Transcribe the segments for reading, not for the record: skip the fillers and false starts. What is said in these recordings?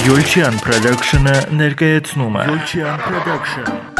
Յոլչյան Production-ը ներկայացնում է Յոլչյան Production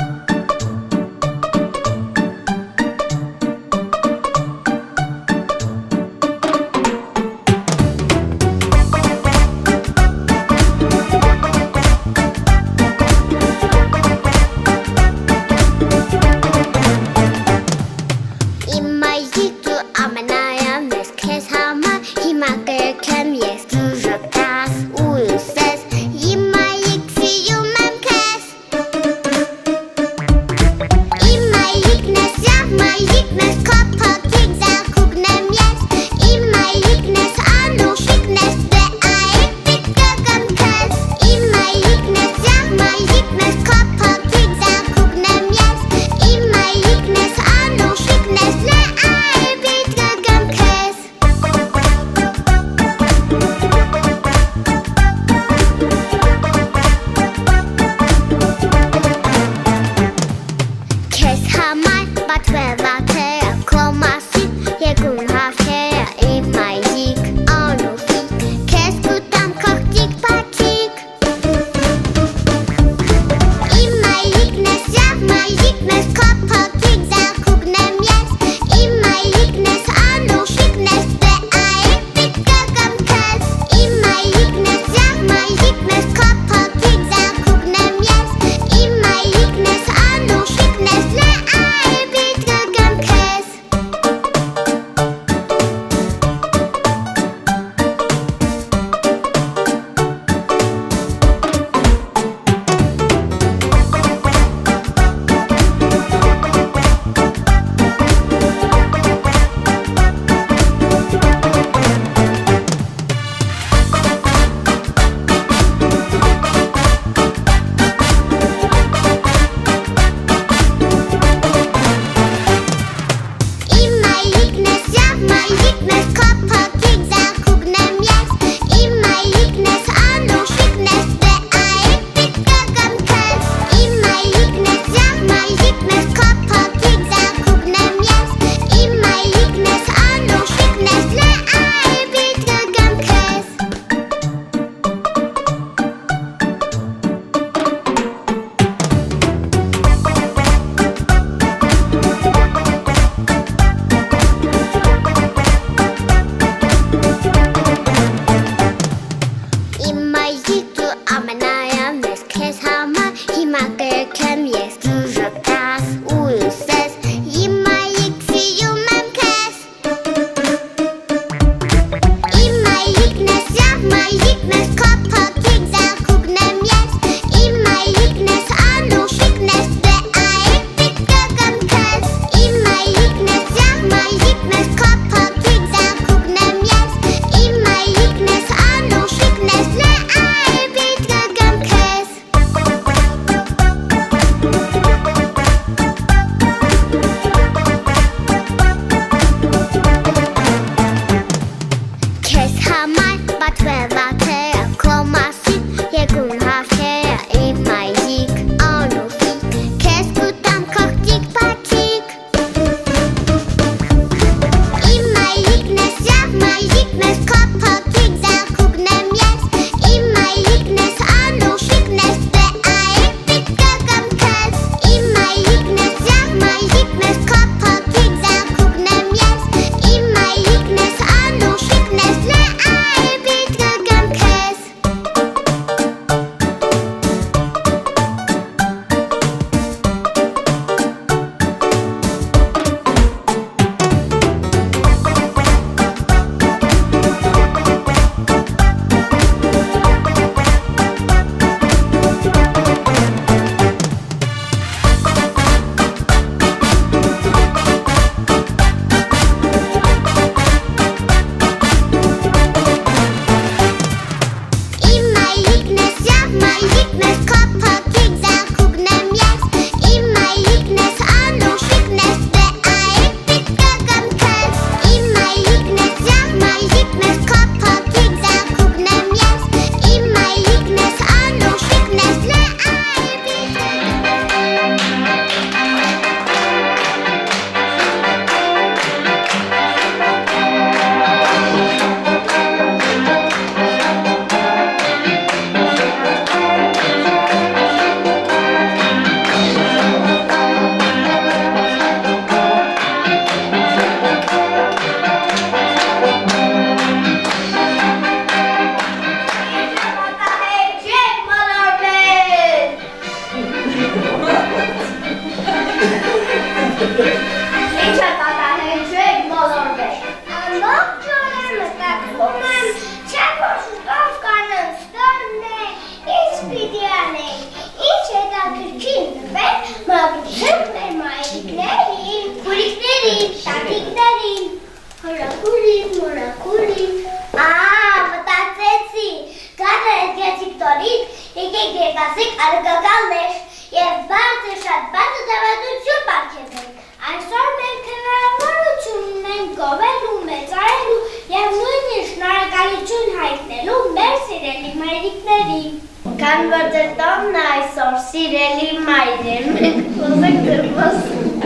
նորից եկեք երկասեք արգագալներ և բարձր շատ բարձր դավադություն պարգևենք։ Այսօր մենք հնարավորություն ունենք գովելու, մեծարելու և նույնիսկ շնորհակալություն հայտնելու մեր սիրելի մայրիկներին։ Քան որ ձեր տոնն այսօր սիրելի մայրեր, մենք խոսենք դրված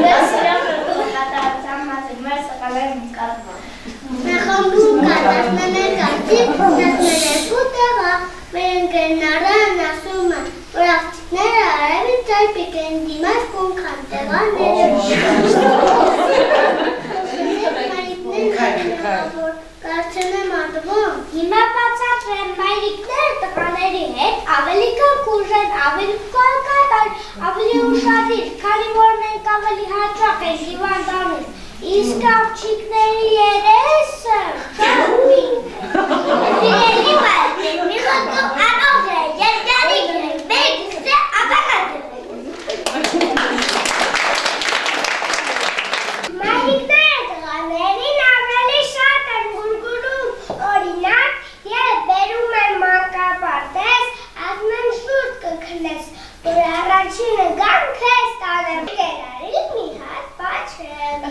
մեր սիրահարների կատարության մասին, մեր սխալներն կազման։ Մենք խնդրում կատարներ կարծիք, նասներես ու տեղա, մեր ընկերներն ասում են, որ աղջիկները արևից ծայպիկ են դիմաց կունքան տեղաները։ Կարծեմ եմ ադվում, հիմա բացատրեմ մայրիկները տղաների հետ ավելի կակուժ են, ավելի կարկատար, ավելի ուշադիր, քանի որ մենք ավելի հաճախ ենք հիվանդանում, իսկ աղջիկների երեսը շահումին է։ Սիրելի մայրիկներ, մի խոսքով առողջ է, երջանիկ է, մեկ է ապակատը։ Մայրիկները տղաներին ավելի շատ են գուրգուրում, օրինակ, երբ բերում են մանկապարտեզ, ասում են շուրջ կքնես, որ առաջինը գամ քեզ տանեմ, կերարի մի հատ պաչեմ։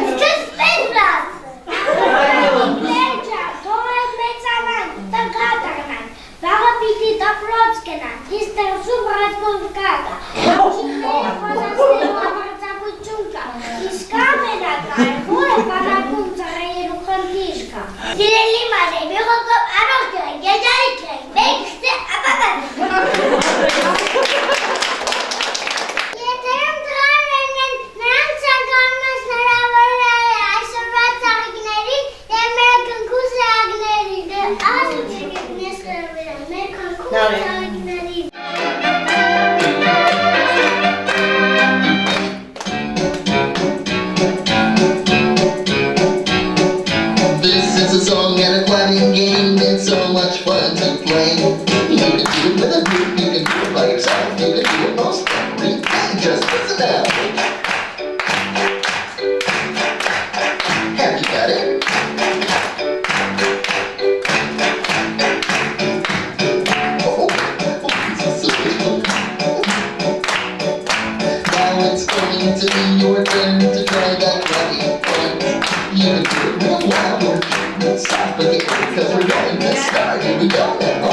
Սկսվեց բացը, մայրիկներ ջան, թող եք մեծանան, տղա տղնան, վաղը պիտի դպրոց գնան, իսկ դրսում ռազմով կակա, աղջիկները խոսացնելու համարձակություն կա, իսկ ամենակարևորը բանակում ծառայելու խնդիր կա։ Սիրելի մայրեր, մի խոսքով առողջ եք, երջանիկ եք, մեկ է ապակատ։ Եթերում տղաներն են, նրանք ցանկանում են հնարավորել այսօրվա ծաղիկներին և մեր քնքու սրահներին։ Ասում եք ես կրվելան, մեր քնքու սրահներին։ This is a song and a clapping game. It's so much fun to play. You can do it with a group, you can do it by yourself, you can do it most every day. Just listen out. Have you got it? Oh, this is so good. Now it's going to be your turn to try that clapping fun. You can do it real loud or stop again, because we're going to start. Here we go now.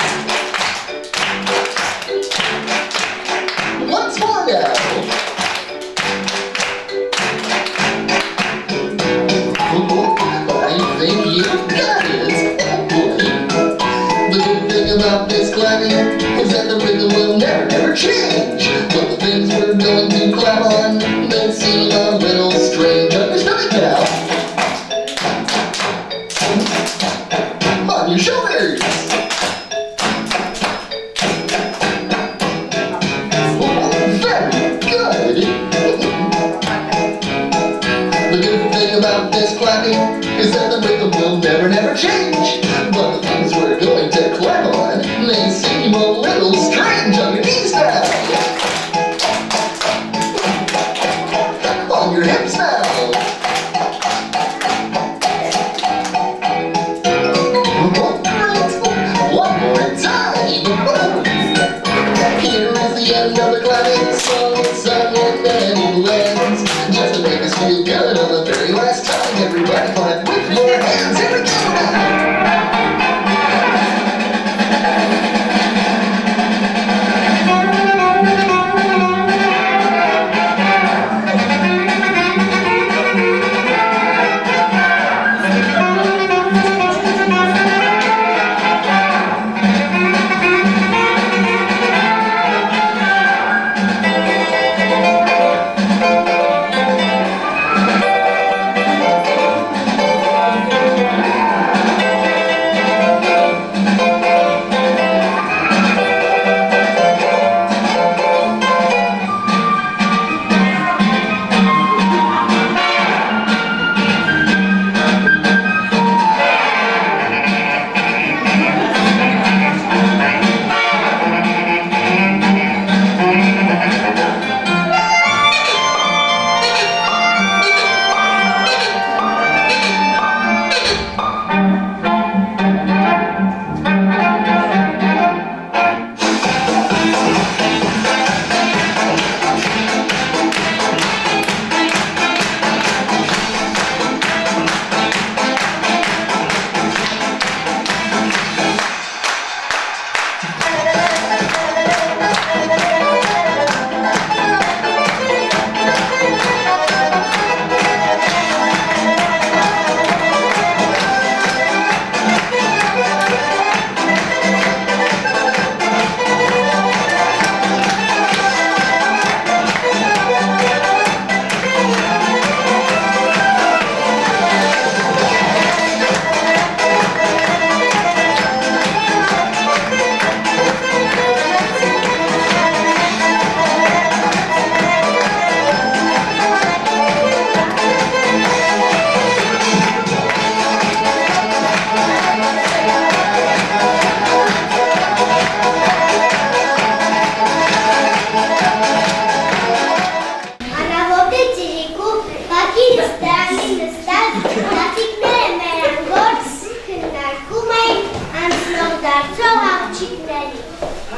Once more now. I think you got it. Oh boy. The good thing about this clapping is that the rhythm will never change. But the things we're going to clap on, they seem a little strange. Understood now? On your shoulders. Very good. The good thing about this clapping is that the rhythm will never change. But the things we're going to clap on may seem a little strange on your knees now. On your hips now. One more time. Here is the end of the clapping song. It's sung in many lands. Just to make us feel good on the very last time. Everybody clap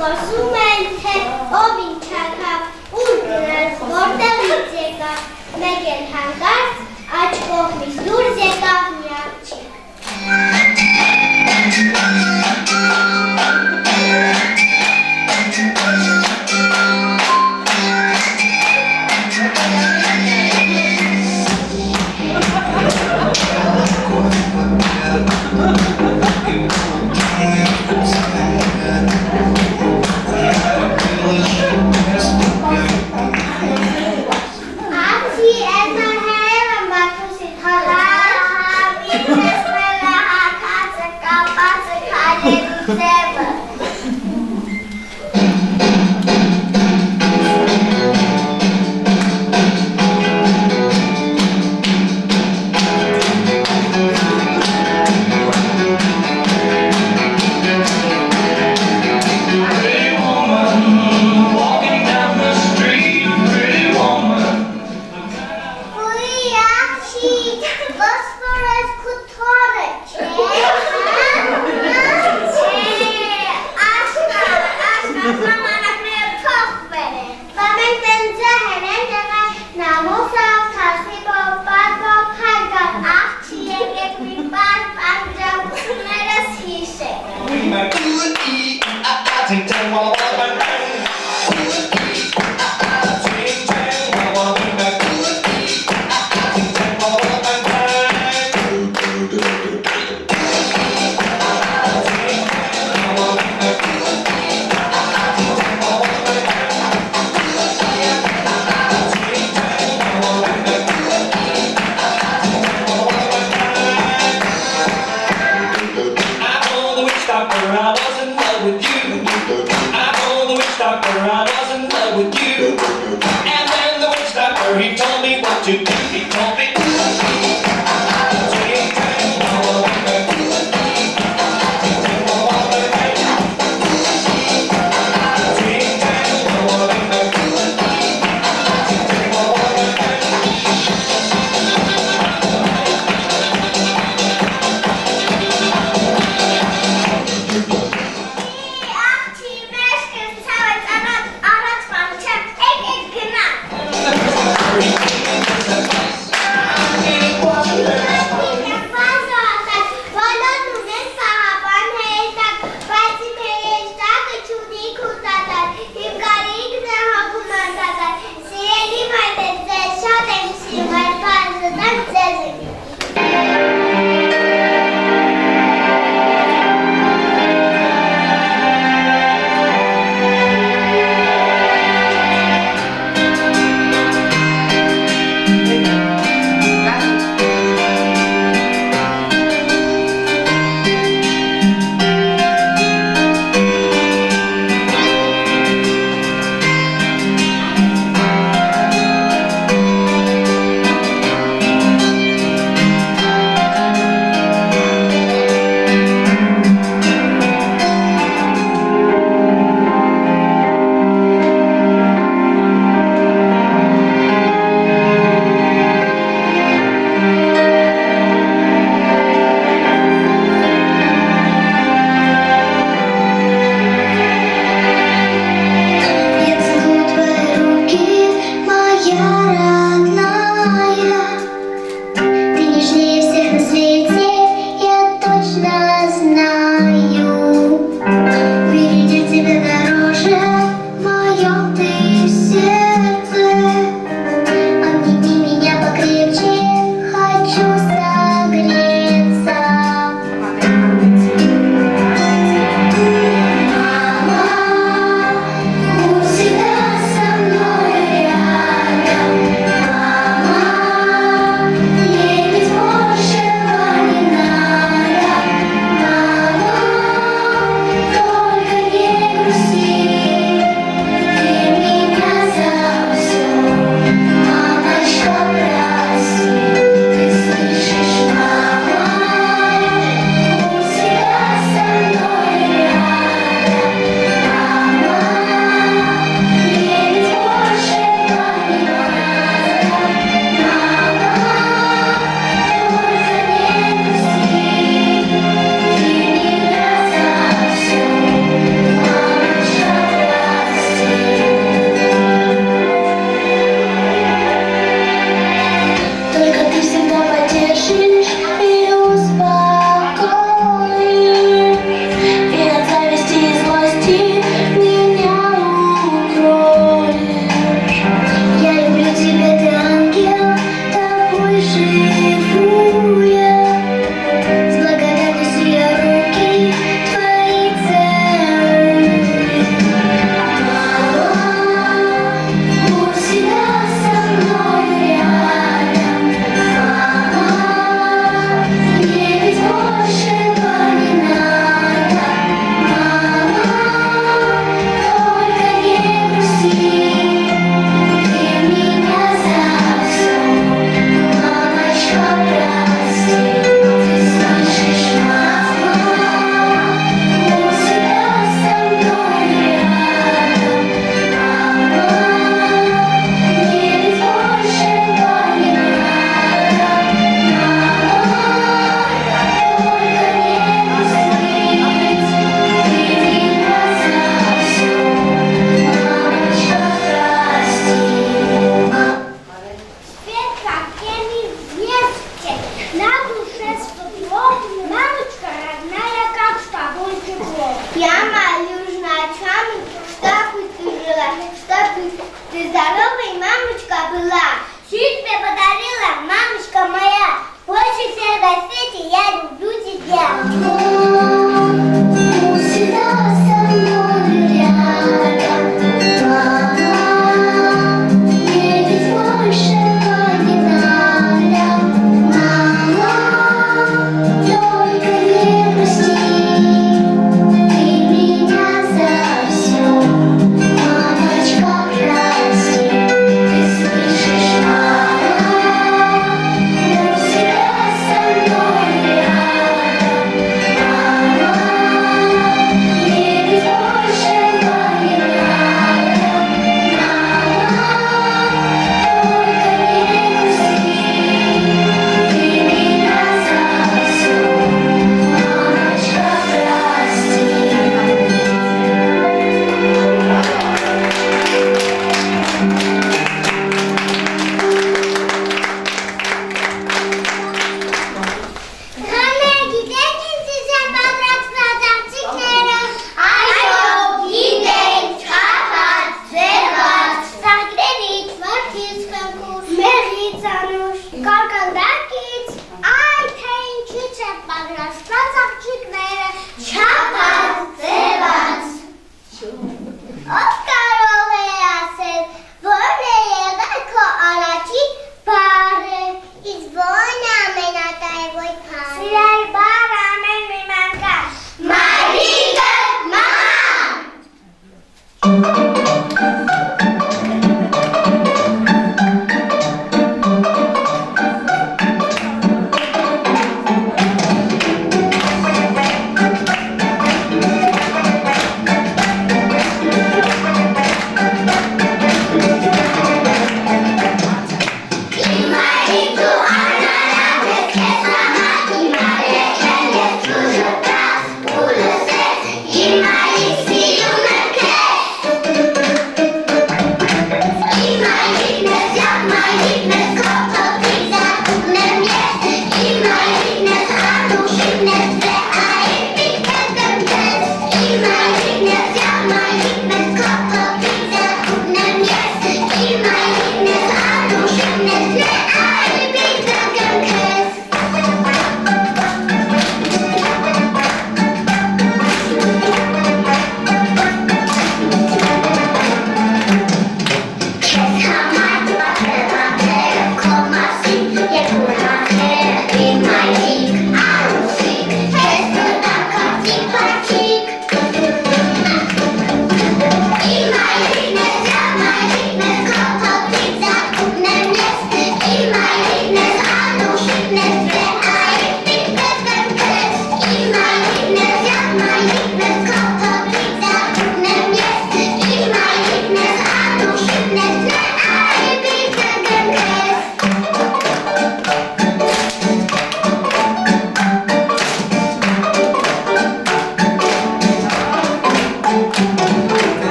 խոսում են, թե ով ինչ ակավ ուր գնաց, որտեղից եկավ, մեկ էլ հանկարծ աջ կողմից դուրս եկավ մի աղջիկ։ Thank you.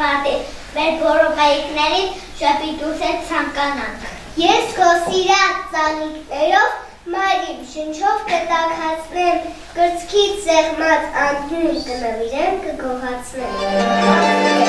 ավարտի մեր բորոպայիկներին շապիտուս է ցանկանանք։ Ես քո սիրած ծանիկներով Մարիմ շնչով կտակացնեմ, կրծքից սեղմած անհույն կնվիրեմ, կգոհացնեմ։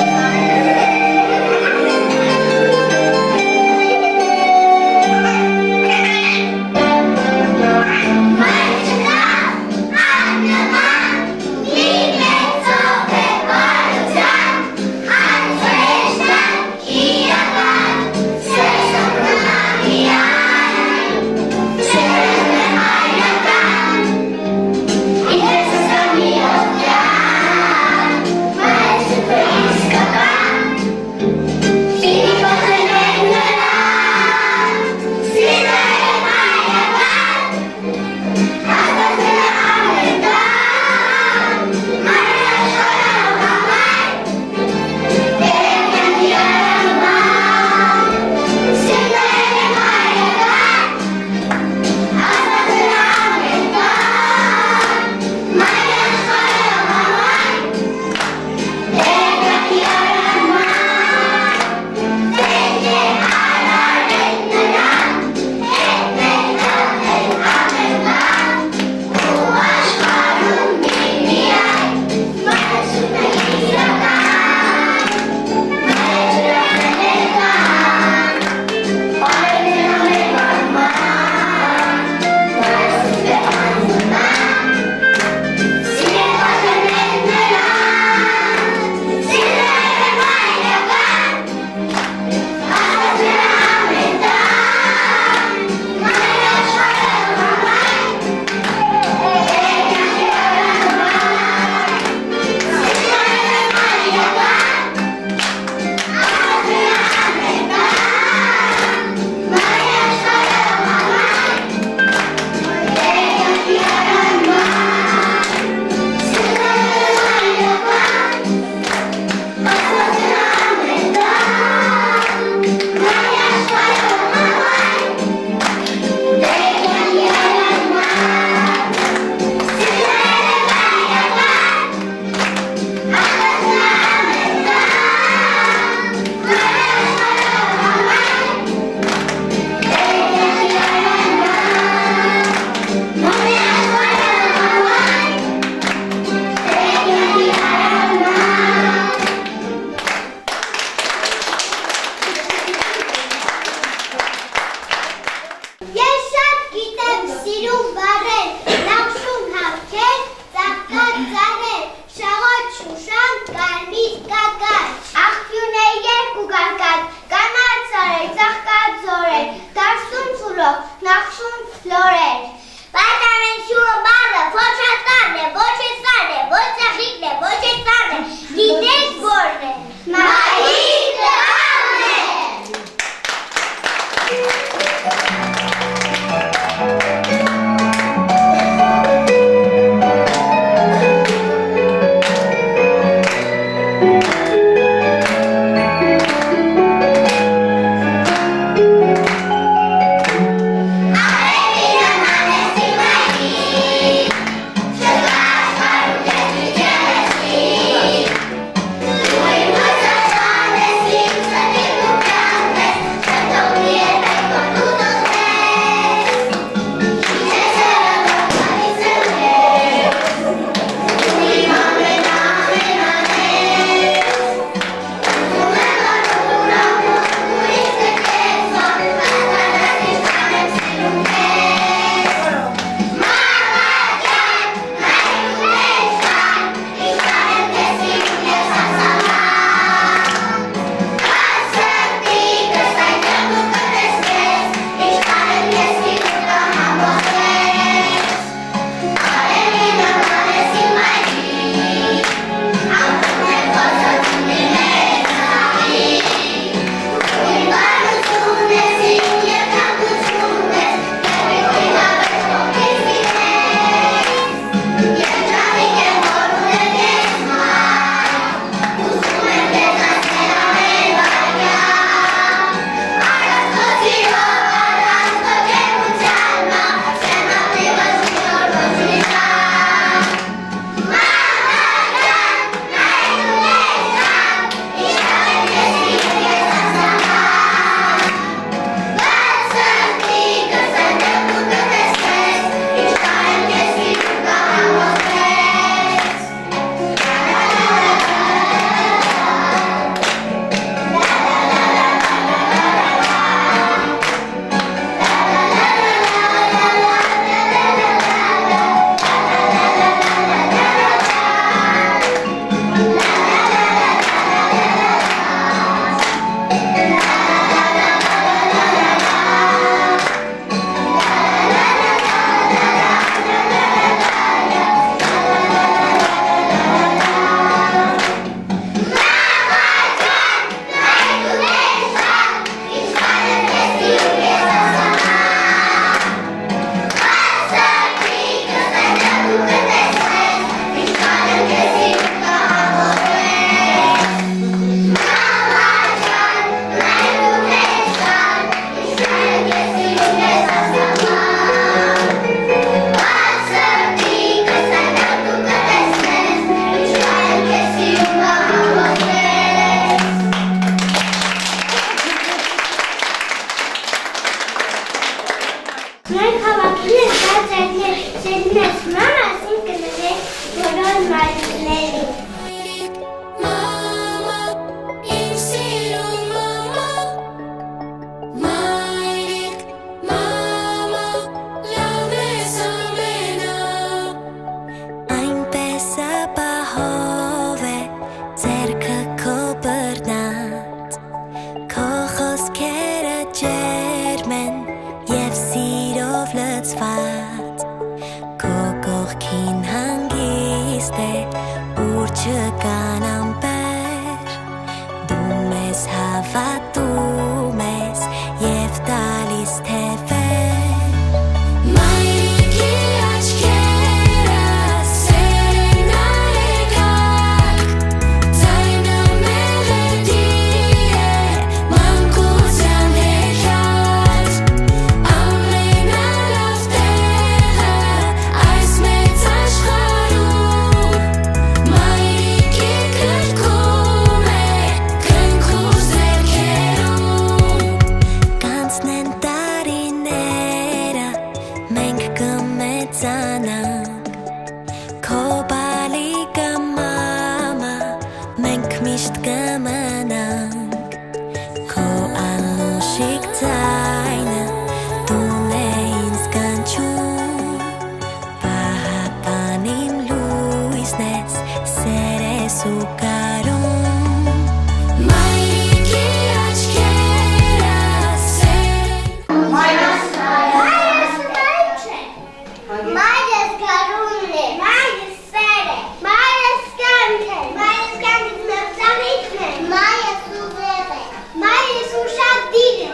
Սերնես մամասին կնվեք բոլոր մայրիկներին։ Մամա, իմ սիրուն մամա, մայրիկ, մամա, լավ ես ամենա։ Այնպես ապահով է ձեռքը քո բռնած, քո խոսքերը ջերմ են և սիրով լցված, քո կողքին հանգիստ է, ուր չկան ամպեր, դու մեզ հավատում ես և տալիս թևեր։ Մայրիկի աչքերը սեր են արեգակ, ձայնը մեղեդի է մանկության հեքիաթ, ամենալավ տեղը այս մեծ աշխարհում, մայրիկի գրկում է քնքուշ ձեռքերում։ Կանցնեն տարիները, մենք կմեծանանք, քո բալիկը մամա, մենք միշտ կմնանք, քո անուշիկ ձայնը տուն է ինձ կանչում, պահապան իմ լույսն ես, սեր ես ու կարում, մայրիկի աչքերը սեր են։ Մայրս չէ, մայրս գարունն է, մայրս սեր է, մայրս կանք է, մայրս կանքից մեղծանիքն է, մայրս ուղեղ է, մայրս ուշադիր է,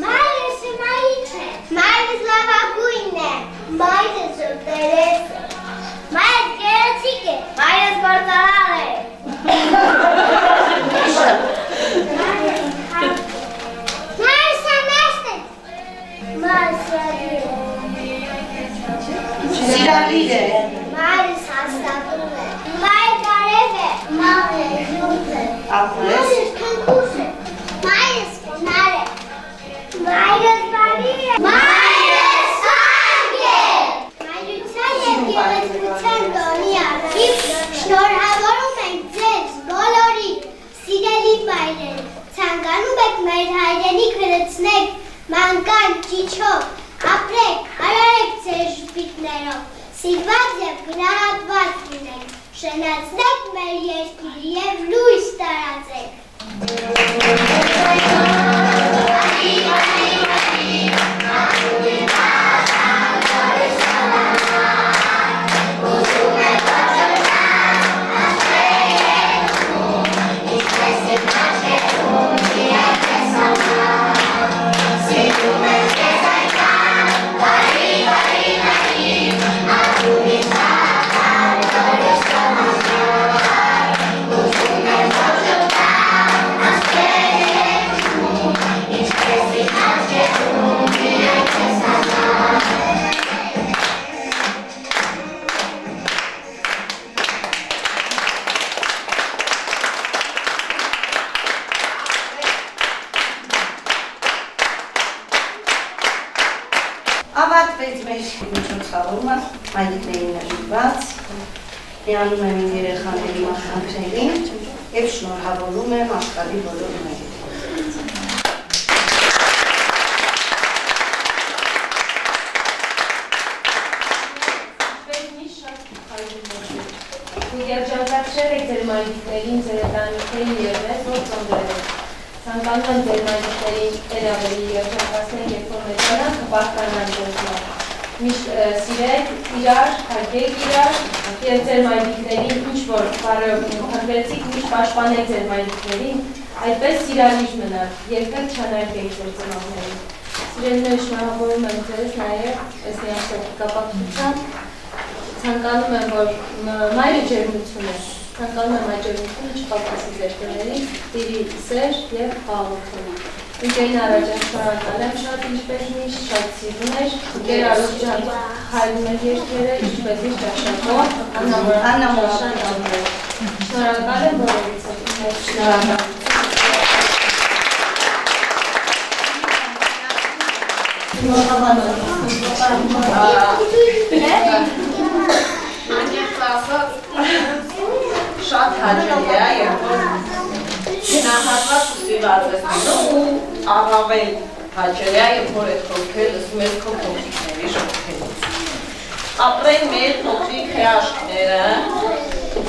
մայրս մայիչ է, մայրս լավագույնն է, մայրս ուտերես է, մայրս գեղեցիկ է, մայրս գործարար է։ Մայրս ամեստ է, մայրս սիրալիր է, Սիրալիր է, մայրս հաստատում է, մայրս արև է, մայրս յուտ է, ապրես, մայրս քնքուշ է, մայրս կնար է, մայրս բարի է, մայրս անգ է, մայրության և գեղեցկության տոնի առիթ շնորհավորում ենք ձեզ բոլորին, սիրելի մայրեր, ցանկանում եք մեր հայրենիք հրացնեք մանկան ճիչով, ապրեք, հարարեք ձեր ժպիտներով, սիրված և գնահատված լինեք, շնացնեք մեր երկիր և լույս տարածեք։ ավարտվեց մեր միջոցառումը, մայրիկներին նվիրված, միանում եմ իմ երեխաների մասնակցներին և շնորհավորում եմ աշխարհի բոլոր մայրիկներին։ Երջանկացրել եք ձեր մայրիկներին, ձեր ընտանիքներին և մեզ որ ծնվել եք։ Ցանկանում եմ ձեր մայրիկներին էլ ավելի երջանկացնել, երբ որ մեծանան, կպարտանան ձեզ մոտ։ Միշտ սիրեք իրար, հարգեք իրար և ձեր մայրիկներին ինչ-որ բարով հանդերձիկ միշտ պաշտպանեք ձեր մայրիկներին, այդպես սիրալիր մնաք, երբեք չանարգեք ձեր ծնողներին։ Սիրելիներ, շնորհավորում եմ ձեզ նաև այս միասնական կապակցությամբ։ Ցանկանում եմ, որ մայրը ջերմություն է, ցանկանում եմ այդ ջերմությունը չպակասի ձեր տներից, տիրի սեր և խաղաղություն։ Ընկերին առաջ շնորհակալ եմ շատ ինչպես միշտ, շատ սիրուն էր, ընկեր Արոս ջան հայրում էր երկերը, ինչպես միշտ աշխատող, աննամորոշան ամրեր։ Շնորհակալ եմ բոլորից հետ, շնորհակալ։ Շատ հաճելի է, երբ որ չնահատված ու սիրվածեցնում ու առավել հաճելի է, երբ որ այդ խոսքերը լսում ես քո փոքրիկների շփոթելուց։ Ապրեն մեր փոքրիկ հրաշքները,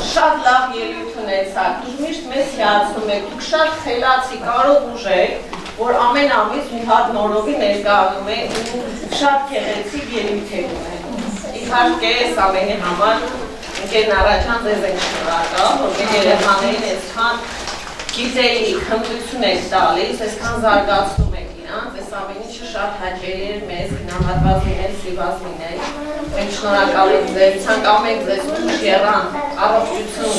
շատ լավ ելույթ ունեցաք, դուք միշտ մեզ հիացնում եք, դուք շատ խելացի, կարող ուժ եք, որ ամեն ամիս մի հատ նորովի ներկայանում եք ու շատ գեղեցիկ ելույթեր ունենք։ Իհարկե, այս ամենի համար ընկեր Նարաջան ձեզ ենք շնորհակալ, որ մեր երեխաներին այսքան գիտելիք, հմտություն եք տալիս, այսքան զարգացնում եք իրանց, այս ամեն ինչը շատ հաճելի էր մեզ գնահատված լինել, սիրված լինել։ Մենք շնորհակալ ենք ձեզ, ցանկանում ենք ձեզ ուժ եռան, առողջություն,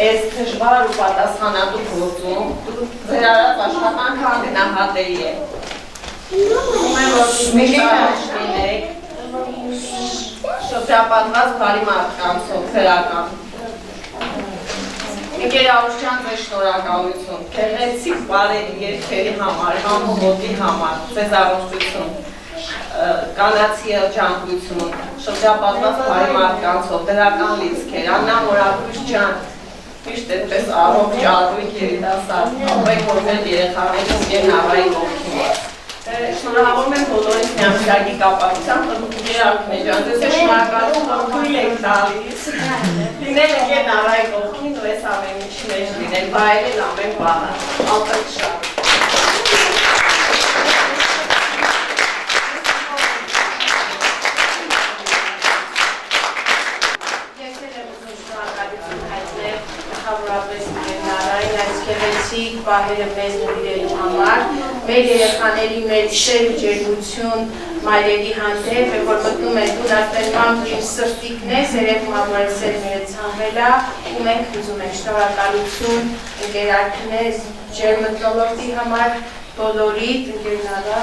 այս դժվար ու պատասխանատու գործում, ձեր արած աշխատանքը անգնահատելի է։ Ուզում եմ, որ միշտ առաջ լինեք, շրջապատված բարի մարդկանցով, քրական։ Ընկեր Արուշյան, ձեզ շնորհակալություն, գեղեցիկ բարերի երգերի համար, համոհոտի համար, ձեզ առողջություն, կանացի երջանկություն, շրջապատված բարի մարդկանցով, դրական լիցքեր, Աննա Մորակույս ջան, միշտ այդպես առողջ ջարդույթ երիտասարդ, ապրեք որ մեր երեխաներին ընկեր Նավայի կողքին։ Շնորհավորում եմ բոլորիս միամսյակի կապակցությամբ, ընկեր Ալքմե ջան, ձեզ է շնորհակալում, որ թույլ եք տալիս, լինել ընկեր Նավայի կողքին ու այս ամեն ինչի մեջ լինել, վայելել ամեն բանը, ապրեք շատ։ Գեղեցիկ պահերը մեզ նվիրելու համար, մեր երեխաների մեջ շեր ու ջերմություն մայրերի հանդեպ, որ մտնում են տուն ասեն մամ իմ սրտիկն է, երևում որ այս սերմերը ցանվել է, ու մենք ուզում ենք շնորհակալություն ընկերակներ, ջերմտնոլորտի համար, բոլորիդ, ընկեր Նավա։